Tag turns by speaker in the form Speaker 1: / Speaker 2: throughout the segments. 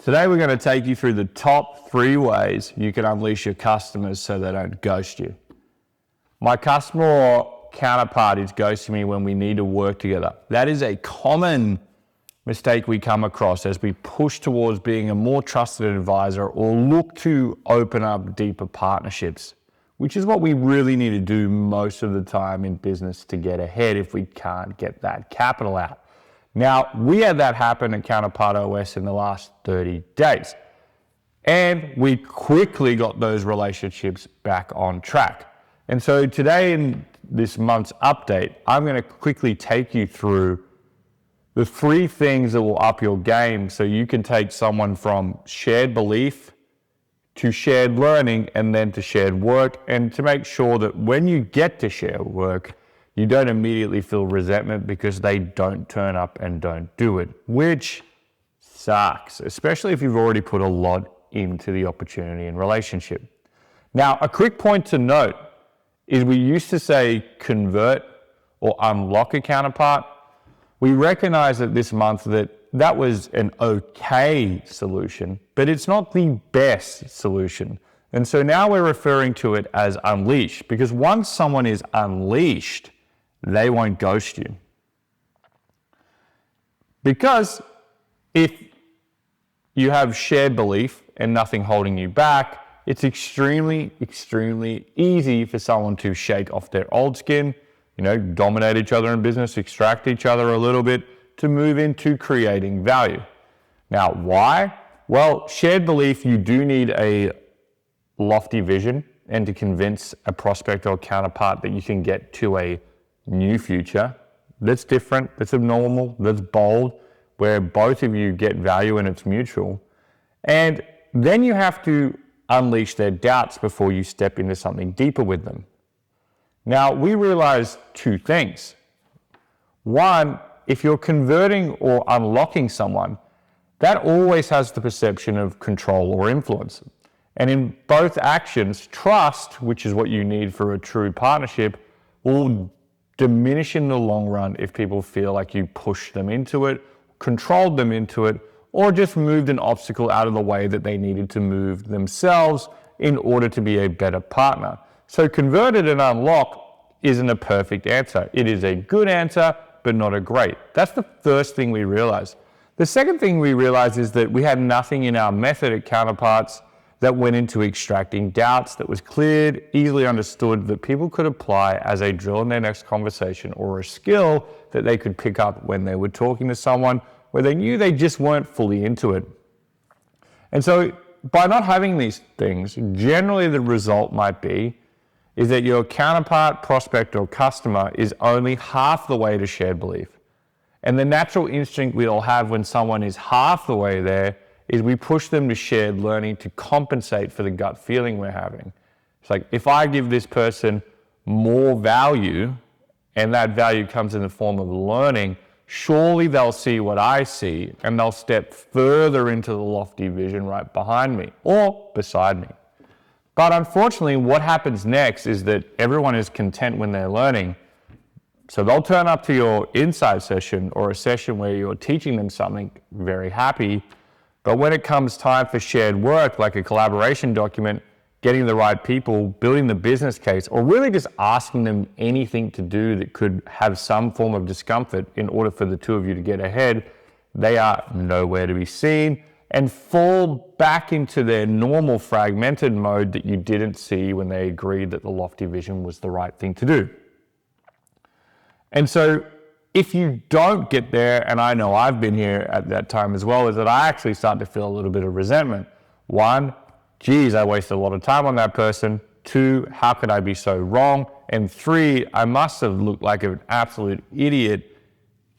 Speaker 1: Today we're going to take you through the top 3 ways you can unleash your customers so they don't ghost you. My customer or counterpart is ghosting me when we need to work together. That is a common mistake we come across as we push towards being a more trusted advisor or look to open up deeper partnerships, which is what we really need to do most of the time in business to get ahead if we can't get that capital out. Now, we had that happen at Counterpart OS in the last 30 days, and we quickly got those relationships back on track. And so today in this month's update, I'm going to quickly take you through the 3 things that will up your game so you can take someone from shared belief to shared learning and then to shared work, and to make sure that when you get to shared work, you don't immediately feel resentment because they don't turn up and don't do it, which sucks, especially if you've already put a lot into the opportunity and relationship. Now, a quick point to note is we used to say convert or unlock a counterpart. We recognize that this month that was an okay solution, but it's not the best solution. And so now we're referring to it as unleash, because once someone is unleashed, they won't ghost you. Because if you have shared belief and nothing holding you back, it's extremely, extremely easy for someone to shake off their old skin, dominate each other in business, extract each other a little bit to move into creating value. Now, why? Well, shared belief, you do need a lofty vision and to convince a prospect or counterpart that you can get to a new future that's different, that's abnormal, that's bold, where both of you get value and it's mutual. And then you have to unleash their doubts before you step into something deeper with them. Now, we realize 2 things. One, if you're converting or unlocking someone, that always has the perception of control or influence. And in both actions, trust, which is what you need for a true partnership, will diminish in the long run if people feel like you pushed them into it, controlled them into it, or just moved an obstacle out of the way that they needed to move themselves in order to be a better partner. So converted and unlock isn't a perfect answer. It is a good answer, but not a great. That's the first thing we realized. The second thing we realized is that we had nothing in our method at Counterparts that went into extracting doubts, that was cleared, easily understood, that people could apply as a drill in their next conversation, or a skill that they could pick up when they were talking to someone where they knew they just weren't fully into it. And so by not having these things, generally the result might be is that your counterpart, prospect, or customer is only half the way to shared belief. And the natural instinct we all have when someone is half the way there is we push them to shared learning to compensate for the gut feeling we're having. It's like, if I give this person more value, and that value comes in the form of learning, surely they'll see what I see, and they'll step further into the lofty vision right behind me or beside me. But unfortunately, what happens next is that everyone is content when they're learning. So they'll turn up to your inside session or a session where you're teaching them something, very happy. But when it comes time for shared work, like a collaboration document, getting the right people, building the business case, or really just asking them anything to do that could have some form of discomfort in order for the 2 of you to get ahead, they are nowhere to be seen and fall back into their normal fragmented mode that you didn't see when they agreed that the lofty vision was the right thing to do. And so if you don't get there, and I know I've been here at that time as well, is that I actually start to feel a little bit of resentment. 1, geez, I wasted a lot of time on that person. 2, how could I be so wrong? And 3, I must have looked like an absolute idiot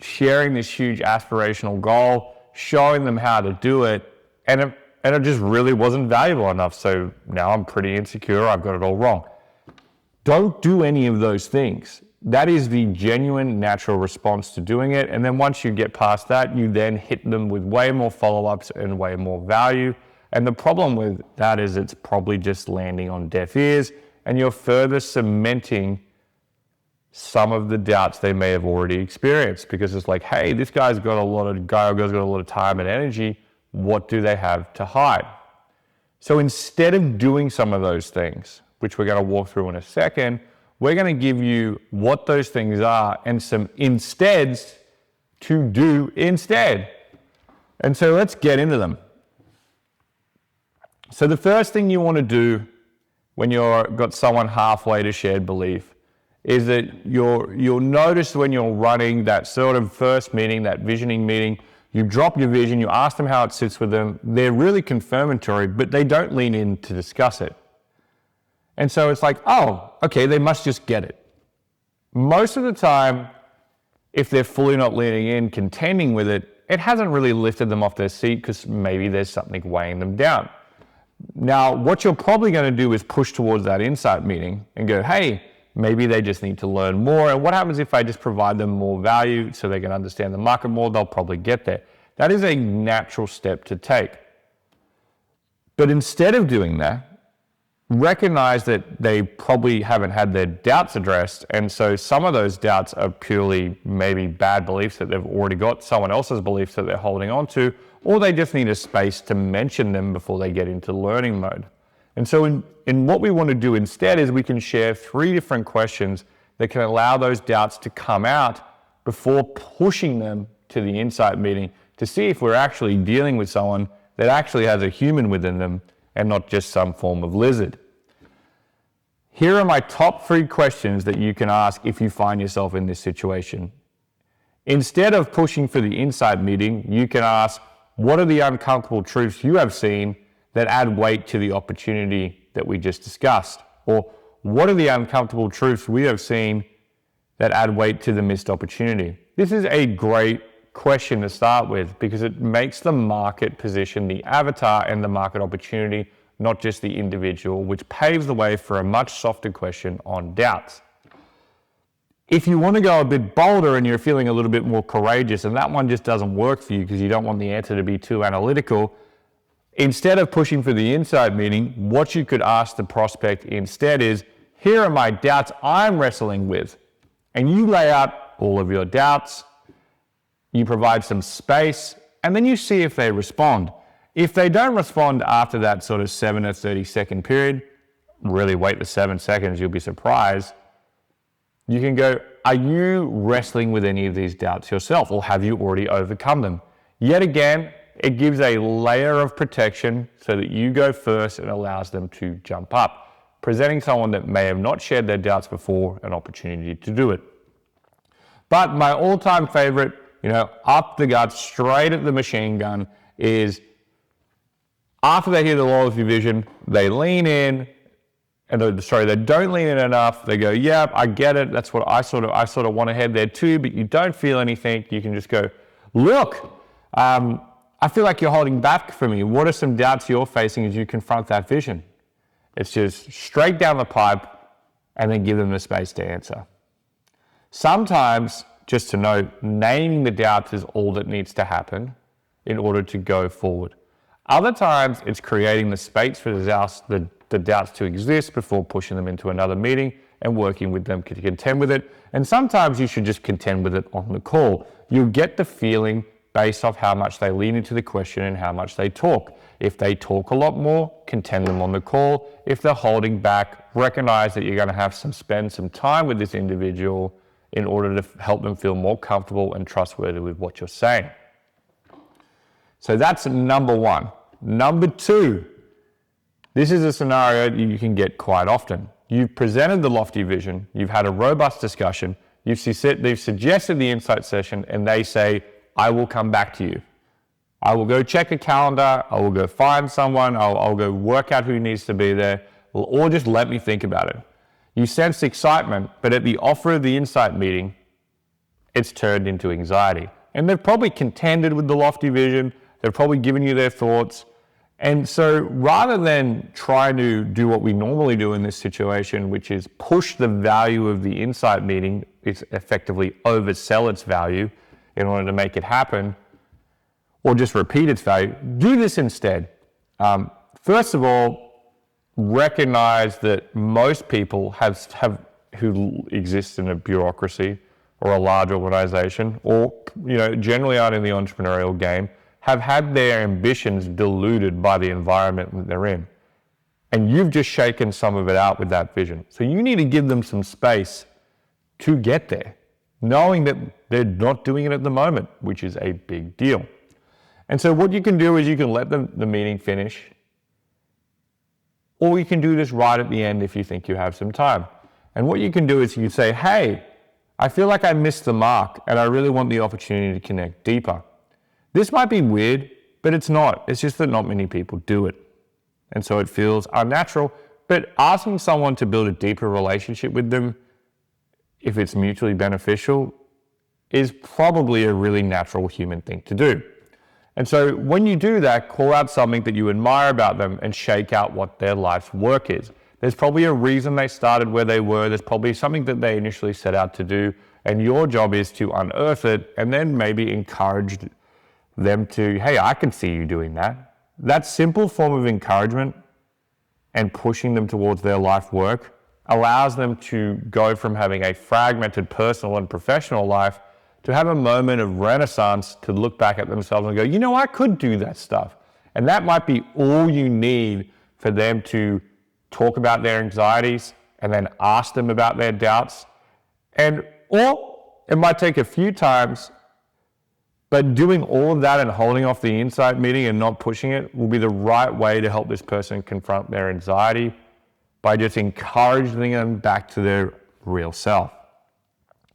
Speaker 1: sharing this huge aspirational goal, showing them how to do it, and it just really wasn't valuable enough. So now I'm pretty insecure, I've got it all wrong. Don't do any of those things. That is the genuine, natural response to doing it. And then once you get past that, you then hit them with way more follow-ups and way more value. And the problem with that is it's probably just landing on deaf ears, and you're further cementing some of the doubts they may have already experienced, because it's like, hey, this guy's got a lot of time and energy. what do they have to hide? So instead of doing some of those things, which we're going to walk through in a second, we're going to give you what those things are and some insteads to do instead. And so let's get into them. So the first thing you want to do when you've got someone halfway to shared belief is that you'll notice when you're running that sort of first meeting, that visioning meeting, you drop your vision, you ask them how it sits with them. They're really confirmatory, but they don't lean in to discuss it. And so it's like, oh, okay, they must just get it. Most of the time, if they're fully not leaning in, contending with it, it hasn't really lifted them off their seat because maybe there's something weighing them down. Now, what you're probably going to do is push towards that insight meeting and go, hey, maybe they just need to learn more. And what happens if I just provide them more value so they can understand the market more? They'll probably get there. That is a natural step to take. But instead of doing that, recognize that they probably haven't had their doubts addressed. And so some of those doubts are purely maybe bad beliefs that they've already got, someone else's beliefs that they're holding on to, or they just need a space to mention them before they get into learning mode. And so in what we want to do instead is we can share 3 different questions that can allow those doubts to come out before pushing them to the insight meeting to see if we're actually dealing with someone that actually has a human within them and not just some form of lizard. Here are my top 3 questions that you can ask if you find yourself in this situation. Instead of pushing for the insight meeting, you can ask, what are the uncomfortable truths you have seen that add weight to the opportunity that we just discussed? Or what are the uncomfortable truths we have seen that add weight to the missed opportunity? This is a great question to start with because it makes the market position the avatar and the market opportunity, not just the individual, which paves the way for a much softer question on doubts. If you want to go a bit bolder and you're feeling a little bit more courageous and that one just doesn't work for you because you don't want the answer to be too analytical, instead of pushing for the insight meeting, what you could ask the prospect instead is, here are my doubts I'm wrestling with. And you lay out all of your doubts, you provide some space, and then you see if they respond. If they don't respond after that sort of 7 or 30-second period, really wait the 7 seconds, you'll be surprised. You can go, are you wrestling with any of these doubts yourself, or have you already overcome them? Yet again, it gives a layer of protection so that you go first and allows them to jump up, presenting someone that may have not shared their doubts before an opportunity to do it. But my all-time favorite, up the gut, straight at the machine gun, is after they hear the loyalty vision, they lean in, and they don't lean in enough. They go, yeah, I get it. That's what I sort of want to head there too, but you don't feel anything. You can just go, look, I feel like you're holding back for me. What are some doubts you're facing as you confront that vision? It's just straight down the pipe and then give them the space to answer. Sometimes, just to note, naming the doubts is all that needs to happen in order to go forward. Other times, it's creating the space for the doubts to exist before pushing them into another meeting and working with them to contend with it. And sometimes you should just contend with it on the call. You'll get the feeling based off how much they lean into the question and how much they talk. If they talk a lot more, contend them on the call. If they're holding back, recognize that you're going to have to spend some time with this individual in order to help them feel more comfortable and trustworthy with what you're saying. So that's number 1. Number 2, this is a scenario that you can get quite often. You've presented the lofty vision, you've had a robust discussion, they've suggested the insight session, and they say, I will come back to you. I will go check a calendar, I will go find someone, I'll go work out who needs to be there, or just let me think about it. You sense excitement, but at the offer of the insight meeting, it's turned into anxiety. And they've probably contended with the lofty vision, they've probably given you their thoughts. And so rather than trying to do what we normally do in this situation, which is push the value of the insight meeting, it's effectively oversell its value in order to make it happen, or just repeat its value, do this instead. First of all, recognize that most people who exist in a bureaucracy or a large organization, or generally aren't in the entrepreneurial game, have had their ambitions diluted by the environment that they're in. And you've just shaken some of it out with that vision. So you need to give them some space to get there, knowing that they're not doing it at the moment, which is a big deal. And so what you can do is you can let the meeting finish, or you can do this right at the end if you think you have some time. And what you can do is you say, hey, I feel like I missed the mark and I really want the opportunity to connect deeper. This might be weird, but it's not. It's just that not many people do it. And so it feels unnatural, but asking someone to build a deeper relationship with them, if it's mutually beneficial, is probably a really natural human thing to do. And so when you do that, call out something that you admire about them and shake out what their life's work is. There's probably a reason they started where they were. There's probably something that they initially set out to do. And your job is to unearth it and then maybe encourage them to, hey, I can see you doing that. That simple form of encouragement and pushing them towards their life work allows them to go from having a fragmented personal and professional life to have a moment of renaissance to look back at themselves and go, you know, I could do that stuff. And that might be all you need for them to talk about their anxieties and then ask them about their doubts. Or it might take a few times, but doing all of that and holding off the insight meeting and not pushing it will be the right way to help this person confront their anxiety by just encouraging them back to their real self.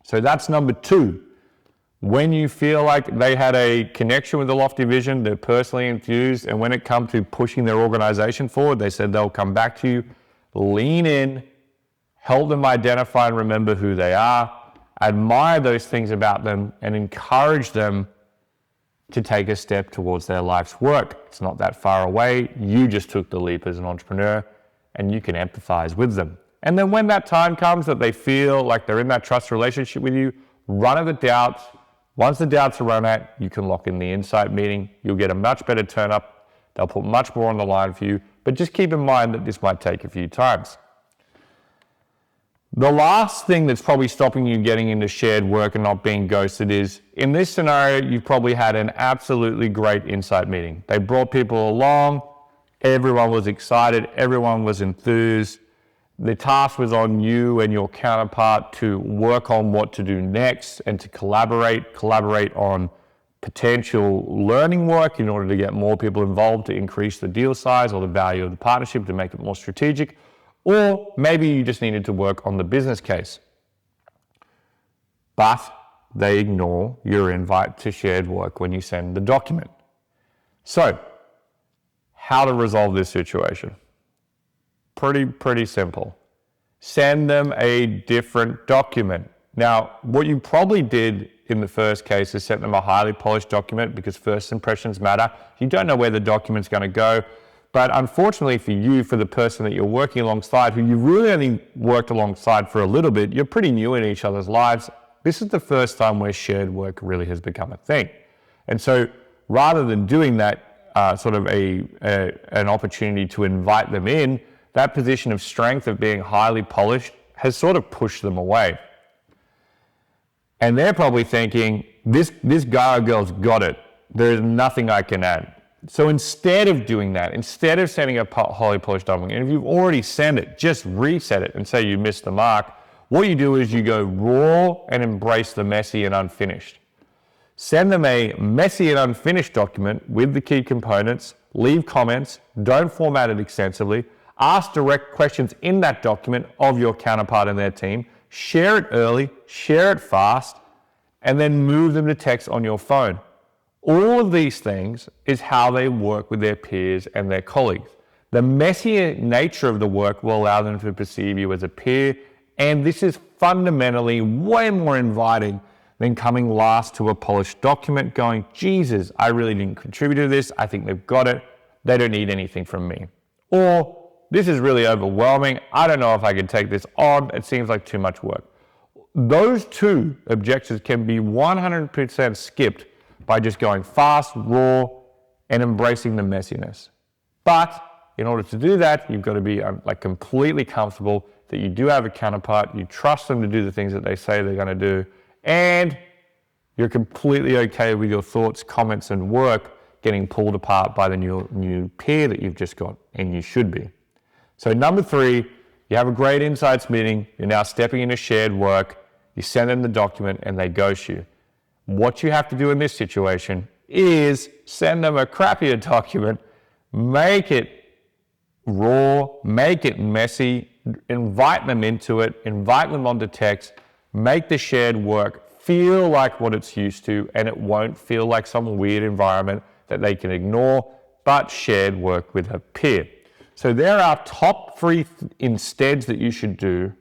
Speaker 1: So that's number 2. When you feel like they had a connection with the lofty vision, they're personally enthused, and when it comes to pushing their organization forward, they said they'll come back to you, lean in, help them identify and remember who they are, admire those things about them, and encourage them to take a step towards their life's work. It's not that far away. You just took the leap as an entrepreneur, and you can empathize with them. And then when that time comes that they feel like they're in that trust relationship with you, run at the doubts. Once the doubts are run at, you can lock in the insight meeting. You'll get a much better turn up. They'll put much more on the line for you, but just keep in mind that this might take a few times. The last thing that's probably stopping you getting into shared work and not being ghosted is, in this scenario, you've probably had an absolutely great insight meeting. They brought people along, everyone was excited, everyone was enthused. The task was on you and your counterpart to work on what to do next and to collaborate on potential learning work in order to get more people involved to increase the deal size or the value of the partnership to make it more strategic. Or maybe you just needed to work on the business case. But they ignore your invite to shared work when you send the document. So, how to resolve this situation? Pretty simple. Send them a different document. Now, what you probably did in the first case is send them a highly polished document because first impressions matter. You don't know where the document's going to go. But unfortunately for you, for the person that you're working alongside, who you really only worked alongside for a little bit, you're pretty new in each other's lives. This is the first time where shared work really has become a thing. And so rather than doing that sort of an opportunity to invite them in, that position of strength of being highly polished has sort of pushed them away. And they're probably thinking, this guy or girl's got it. There's nothing I can add. So instead of doing that, instead of sending a highly polished document, and if you've already sent it, just reset it and say you missed the mark. What you do is you go raw and embrace the messy and unfinished. Send them a messy and unfinished document with the key components, leave comments, don't format it extensively, ask direct questions in that document of your counterpart and their team, share it early, share it fast, and then move them to text on your phone. All of these things is how they work with their peers and their colleagues. The messy nature of the work will allow them to perceive you as a peer, and this is fundamentally way more inviting than coming last to a polished document going, Jesus, I really didn't contribute to this. I think they've got it. They don't need anything from me. Or, this is really overwhelming. I don't know if I can take this on. It seems like too much work. Those two objectives can be 100% skipped by just going fast, raw, and embracing the messiness. But in order to do that, you've got to be completely comfortable that you do have a counterpart, you trust them to do the things that they say they're going to do, and you're completely okay with your thoughts, comments, and work getting pulled apart by the new peer that you've just got, and you should be. So number 3, you have a great insights meeting, you're now stepping into shared work, you send them the document and they ghost you. What you have to do in this situation is send them a crappier document, make it raw, make it messy, invite them into it, invite them onto text, make the shared work feel like what it's used to, and it won't feel like some weird environment that they can ignore, but shared work with a peer. So there are top 3 insteads that you should do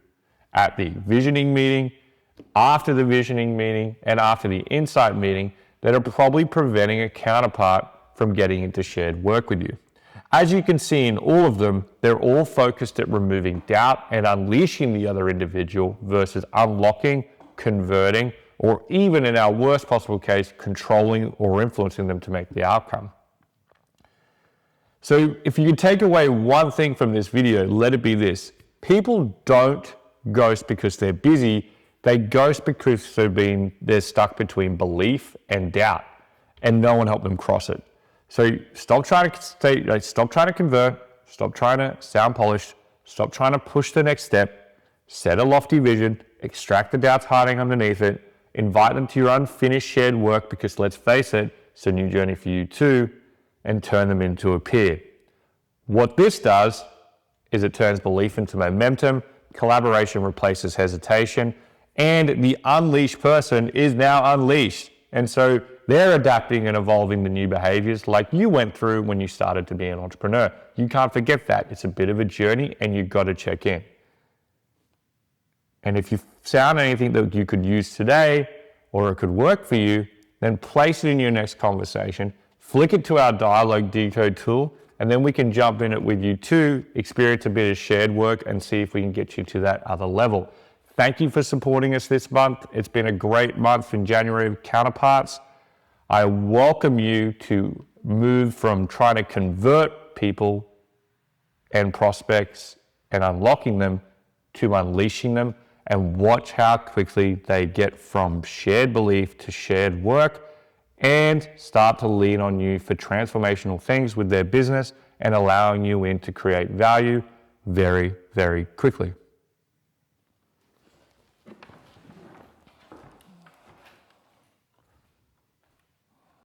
Speaker 1: at the visioning meeting, after the visioning meeting, and after the insight meeting that are probably preventing a counterpart from getting into shared work with you. As you can see in all of them, they're all focused at removing doubt and unleashing the other individual versus unlocking, converting, or even in our worst possible case, controlling or influencing them to make the outcome. So if you could take away one thing from this video, let it be this. People don't ghost because they're busy, they ghost because they're stuck between belief and doubt, and no one helped them cross it. So stop trying to convert, stop trying to sound polished, stop trying to push the next step, set a lofty vision, extract the doubts hiding underneath it, invite them to your unfinished shared work, because let's face it, it's a new journey for you too, and turn them into a peer. What this does is it turns belief into momentum, collaboration replaces hesitation, and the unleashed person is now unleashed. And so they're adapting and evolving the new behaviors like you went through when you started to be an entrepreneur. You can't forget that. It's a bit of a journey and you've got to check in. And if you found anything that you could use today or it could work for you, then place it in your next conversation, flick it to our dialogue decode tool, and then we can jump in it with you too, experience a bit of shared work and see if we can get you to that other level. Thank you for supporting us this month. It's been a great month in January of Counterparts. I welcome you to move from trying to convert people and prospects and unlocking them to unleashing them, and watch how quickly they get from shared belief to shared work and start to lean on you for transformational things with their business and allowing you in to create value very, very quickly.